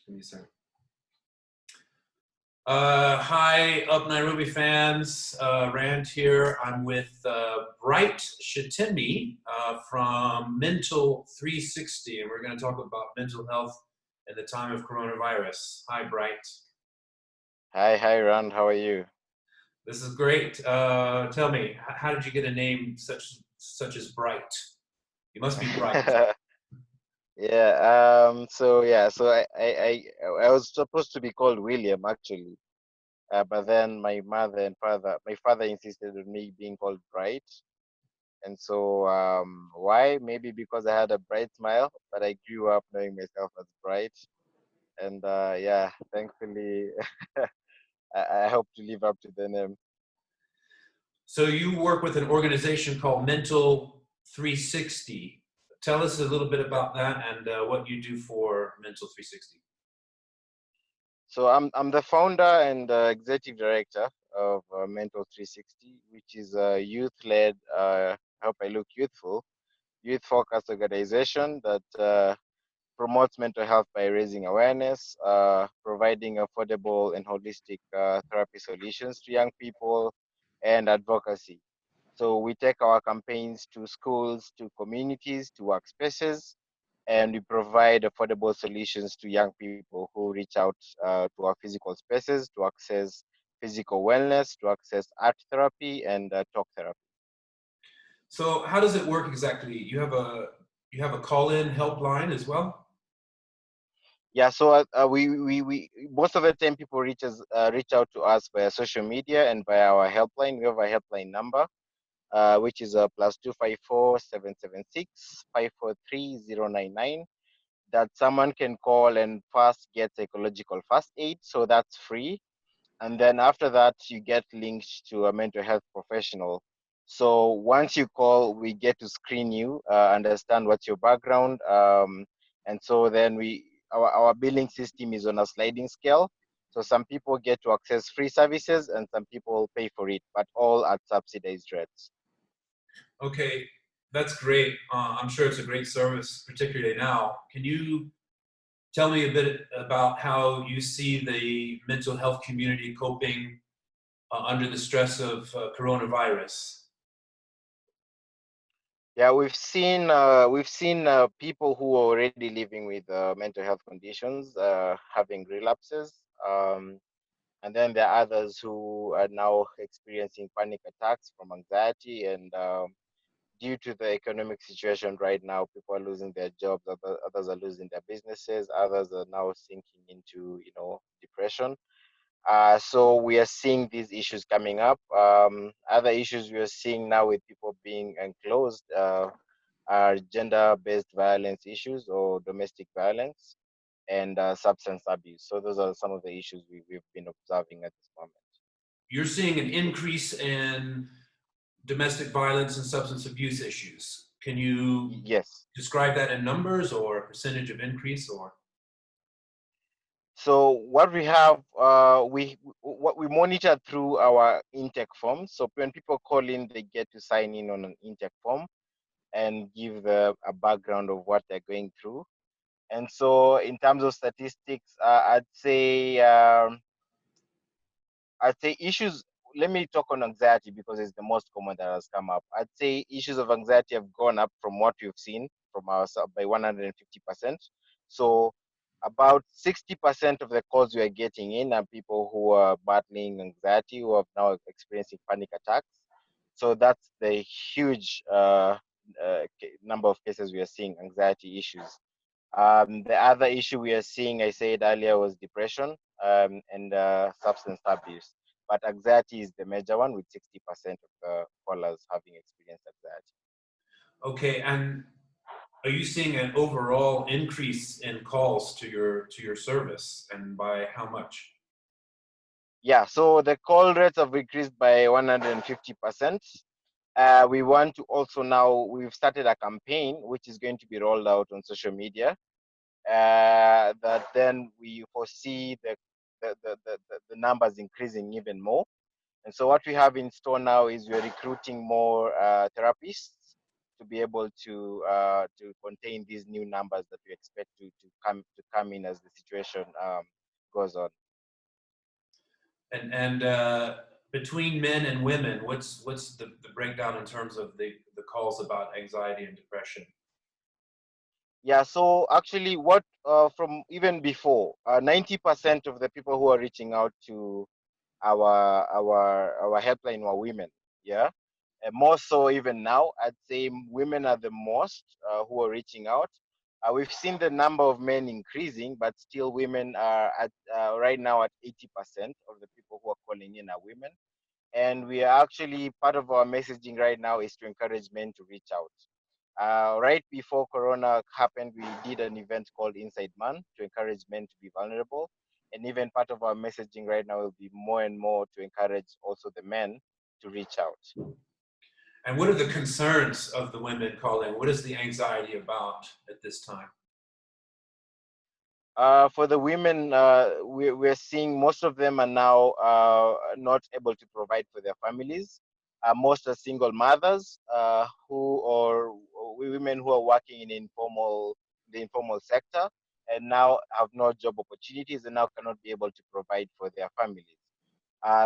Give me a second. Hi, Up Nairobi fans. Rand here. I'm with Bright Shitemi from Mental 360, and we're going to talk about mental health in the time of coronavirus. Hi, Bright. Hi, Rand. How are you? This is great. Tell me, how did you get a name such as Bright? You must be bright. Yeah. So I was supposed to be called William actually, but then my father insisted on me being called Bright, and so why? Maybe because I had a bright smile, but I grew up knowing myself as Bright, and yeah, thankfully, I hope to live up to the name. So you work with an organization called Mental 360. Tell us a little bit about that and what you do for Mental 360. So I'm the founder and executive director of Mentor 360, which is a youth-led, help I look youthful, youth-focused organization that promotes mental health by raising awareness, providing affordable and holistic therapy solutions to young people, and advocacy. So we take our campaigns to schools, to communities, to workspaces, and we provide affordable solutions to young people who reach out to our physical spaces to access physical wellness, to access art therapy and talk therapy. So how does it work exactly? You have a call-in helpline as well? Yeah, so we most of the time people reach out to us via social media and via our helpline. We have a helpline number, which is +254 776 543 099. That someone can call and first get psychological first aid, so that's free. And then after that, you get linked to a mental health professional. So once you call, we get to screen you, understand what's your background, and so then our billing system is on a sliding scale. So some people get to access free services, and some people pay for it, but all at subsidized rates. Okay, that's great. I'm sure it's a great service, particularly now. Can you tell me a bit about how you see the mental health community coping under the stress of coronavirus? Yeah, we've seen people who are already living with mental health conditions having relapses, and then there are others who are now experiencing panic attacks from anxiety. And due to the economic situation right now, people are losing their jobs, others are losing their businesses, others are now sinking into depression. So we are seeing these issues coming up. Other issues we are seeing now with people being enclosed are gender-based violence issues or domestic violence and substance abuse. So those are some of the issues we've been observing at this moment. You're seeing an increase in domestic violence and substance abuse issues. Can you Yes. describe that in numbers or a percentage of increase or? So what we have, what we monitor through our intake forms. So when people call in, they get to sign in on an intake form and give a background of what they're going through. And so in terms of statistics, I'd say issues. Let me talk on anxiety because it's the most common that has come up. I'd say issues of anxiety have gone up from what we've seen from our by 150%. So about 60% of the calls we are getting in are people who are battling anxiety, who are now experiencing panic attacks. So that's the huge number of cases we are seeing anxiety issues. The other issue we are seeing, I said earlier, was depression and substance abuse. But anxiety is the major one, with 60% of the callers having experienced anxiety. Okay, and are you seeing an overall increase in calls to your service, and by how much? Yeah, so the call rates have increased by 150%. We want to also now, we've started a campaign which is going to be rolled out on social media that then we foresee the numbers increasing even more. And so what we have in store now is we're recruiting more therapists to be able to contain these new numbers that we expect to come in as the situation goes on. And between men and women, what's the breakdown in terms of the calls about anxiety and depression? Yeah, so actually, what from even before, 90% of the people who are reaching out to our helpline were women. Yeah, and more so even now, I'd say women are the most who are reaching out. We've seen the number of men increasing, but still women are at right now at 80% of the people who are calling in are women. And we are actually, part of our messaging right now is to encourage men to reach out. Right before Corona happened, we did an event called Inside Man to encourage men to be vulnerable. And even part of our messaging right now will be more and more to encourage also the men to reach out. And what are the concerns of the women calling? What is the anxiety about at this time? For the women, we're seeing most of them are now not able to provide for their families. Most are single mothers who or women who are working in the informal sector and now have no job opportunities and now cannot be able to provide for their families.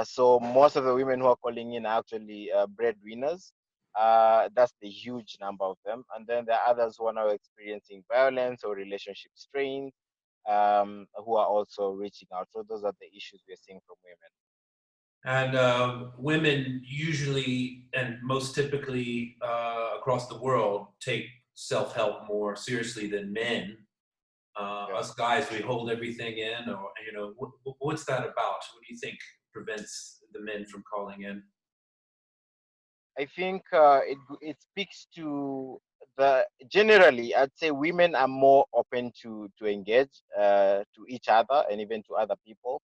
So most of the women who are calling in are actually breadwinners. That's the huge number of them. And then there are others who are now experiencing violence or relationship strain, who are also reaching out. So those are the issues we're seeing from women. And women usually and most typically across the world take self-help more seriously than men. Yeah. Us guys, we hold everything in, or what's that about? What do you think prevents the men from calling in? I think it speaks to the generally. I'd say women are more open to engage to each other and even to other people.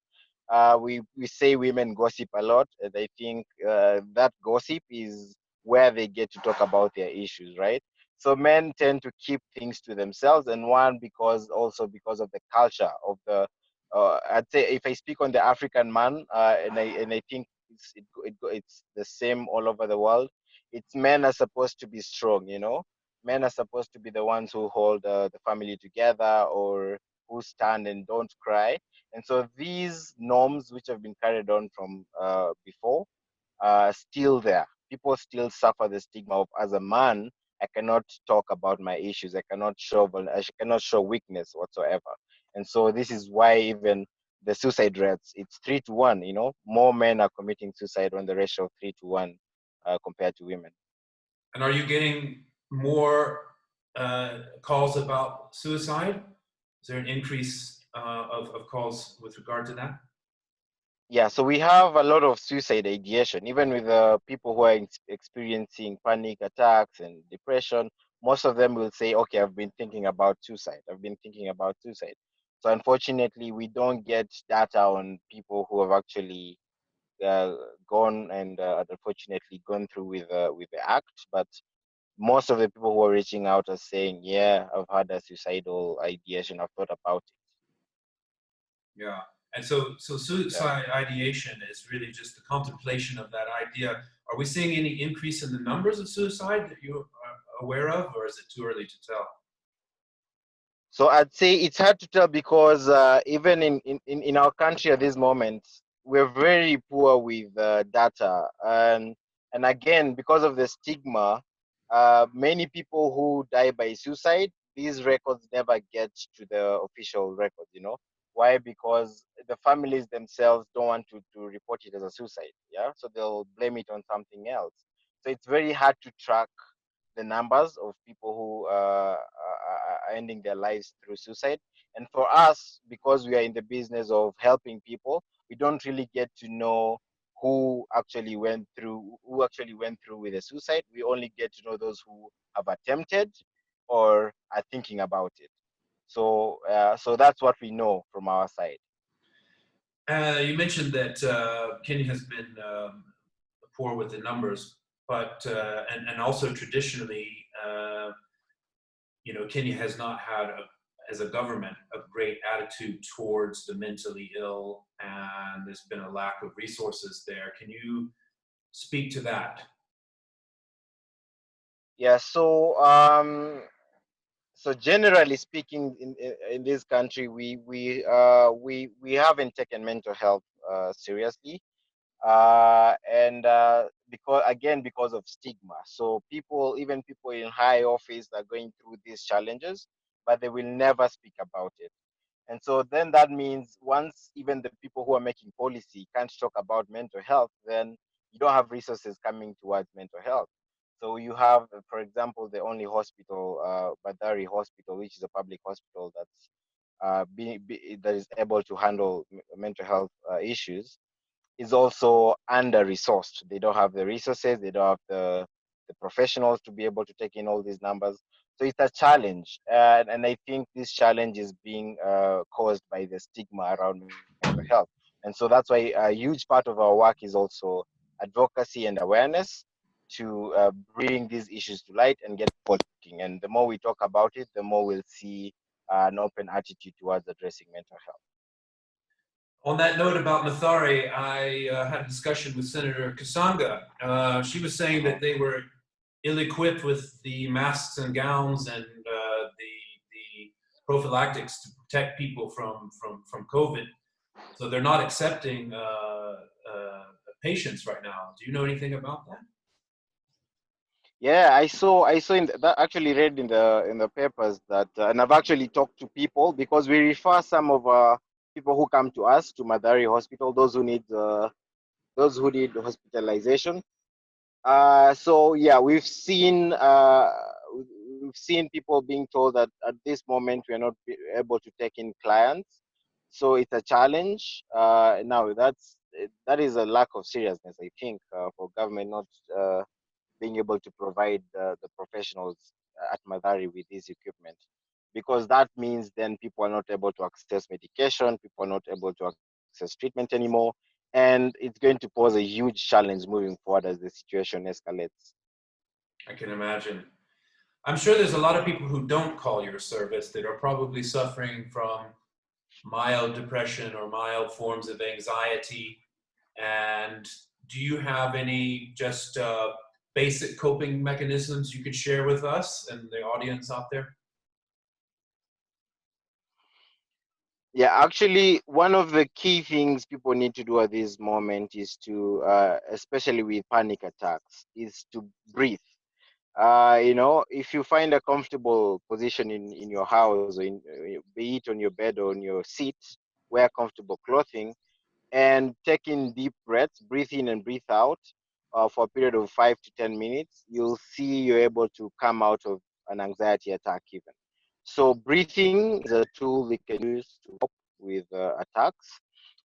We say women gossip a lot, and I think that gossip is where they get to talk about their issues, right? So men tend to keep things to themselves, and one because of the culture of the. I'd say if I speak on the African man, and I think it's the same all over the world. It's men are supposed to be strong, Men are supposed to be the ones who hold the family together or who stand and don't cry. And so these norms, which have been carried on from before, are still there. People still suffer the stigma of, as a man, I cannot talk about my issues. I cannot show weakness whatsoever. And so this is why even the suicide rates, it's 3 to 1. More men are committing suicide on the ratio of 3 to 1 compared to women. And are you getting more calls about suicide? Is there an increase of calls with regard to that? Yeah, so we have a lot of suicide ideation, even with people who are experiencing panic attacks and depression. Most of them will say, okay, I've been thinking about suicide. I've been thinking about suicide. So unfortunately, we don't get data on people who have actually uh, gone and unfortunately gone through with the act. But most of the people who are reaching out are saying, yeah, I've had a suicidal ideation. I've thought about it. Yeah. And so Yeah. suicide ideation is really just the contemplation of that idea. Are we seeing any increase in the numbers of suicide that you are aware of, or is it too early to tell? So I'd say it's hard to tell because even in our country at this moment, we're very poor with data. And again, because of the stigma, many people who die by suicide, these records never get to the official records. Why? Because the families themselves don't want to report it as a suicide. Yeah. So they'll blame it on something else. So it's very hard to track the numbers of people who are ending their lives through suicide. And for us, because we are in the business of helping people, we don't really get to know who actually went through with a suicide. We only get to know those who have attempted or are thinking about it. So that's what we know from our side. You mentioned that Kenya has been poor with the numbers, but and also traditionally, Kenya has not had as a government a great attitude towards the mentally ill, and there's been a lack of resources there. Can you speak to that? Yeah. So generally speaking, in this country, we haven't taken mental health seriously, and because of stigma. So even people in high office are going through these challenges, but they will never speak about it. And so then that means once even the people who are making policy can't talk about mental health, then you don't have resources coming towards mental health. So you have, for example, the only hospital, Badari Hospital, which is a public hospital that is able to handle mental health issues, is also under resourced. They don't have the resources, they don't have the professionals to be able to take in all these numbers. So it's a challenge. And I think this challenge is being caused by the stigma around mental health. And so that's why a huge part of our work is also advocacy and awareness to bring these issues to light and get people talking. And the more we talk about it, the more we'll see an open attitude towards addressing mental health. On that note about Mathare, I had a discussion with Senator Kasanga. She was saying that they were ill-equipped with the masks and gowns and the prophylactics to protect people from COVID. So they're not accepting patients right now. Do you know anything about that? Yeah, I saw that, actually read in the papers that, and I've actually talked to people because we refer some of people who come to us to Madari Hospital, those who need hospitalization. So yeah, we've seen people being told that at this moment we are not able to take in clients, so it's a challenge. Now that is a lack of seriousness, I think, for government not being able to provide the professionals at Madari with this equipment, because that means then people are not able to access medication, people are not able to access treatment anymore, and it's going to pose a huge challenge moving forward as the situation escalates. I can imagine. I'm sure there's a lot of people who don't call your service that are probably suffering from mild depression or mild forms of anxiety. And do you have any just basic coping mechanisms you could share with us and the audience out there? Yeah, actually, one of the key things people need to do at this moment is to, especially with panic attacks, is to breathe. If you find a comfortable position in your house, or be it on your bed or on your seat, wear comfortable clothing, and take in deep breaths, breathe in and breathe out for a period of 5 to 10 minutes, you'll see you're able to come out of an anxiety attack even. So breathing is a tool we can use to cope with attacks.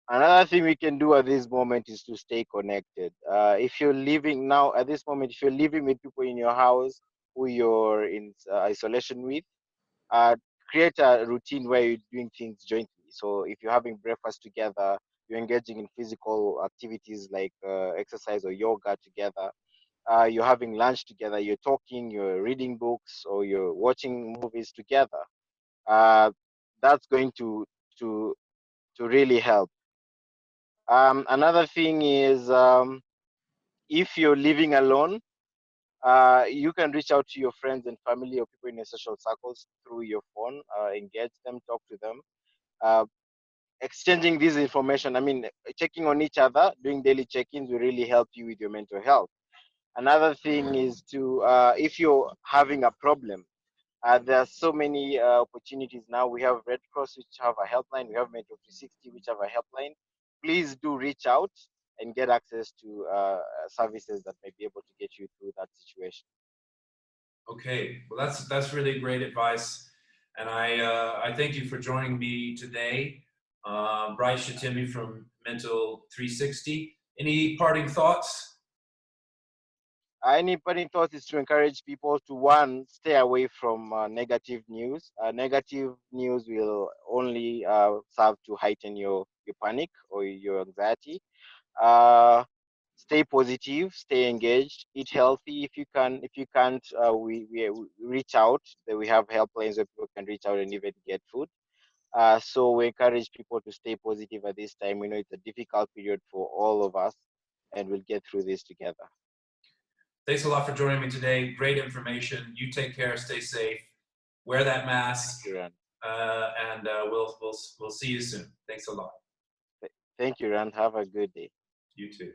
Another thing we can do at this moment is to stay connected. If you're living now at this moment, if you're living with people in your house who you're in isolation with, uh, create a routine where you're doing things jointly. So if you're having breakfast together, you're engaging in physical activities like exercise or yoga together. You're having lunch together. You're talking. You're reading books or you're watching movies together. Uh, that's going to to really help. Another thing is, if you're living alone, you can reach out to your friends and family or people in your social circles through your phone, engage them, talk to them. Uh, Exchanging this information, I mean, checking on each other, doing daily check-ins will really help you with your mental health. Another thing is to, if you're having a problem, there are so many opportunities now. We have Red Cross, which have a helpline. We have Metro 360, which have a helpline. Please do reach out and get access to services that may be able to get you through that situation. Okay, well that's really great advice, and I thank you for joining me today, Bryce Shitemi from Mental 360. Any parting thoughts? Any parting thought is to encourage people to, one, stay away from negative news. Negative news will only serve to heighten your panic or your anxiety. Uh, Stay positive, stay engaged, eat healthy if you can. If you can't, we reach out. We have helplines where people can reach out and even get food. So we encourage people to stay positive at this time. We know it's a difficult period for all of us, and we'll get through this together. Thanks a lot for joining me today. Great information. You take care. Stay safe. Wear that Thank mask, you, Rand. and we'll see you soon. Thanks a lot. Thank you, Rand. Have a good day. You too.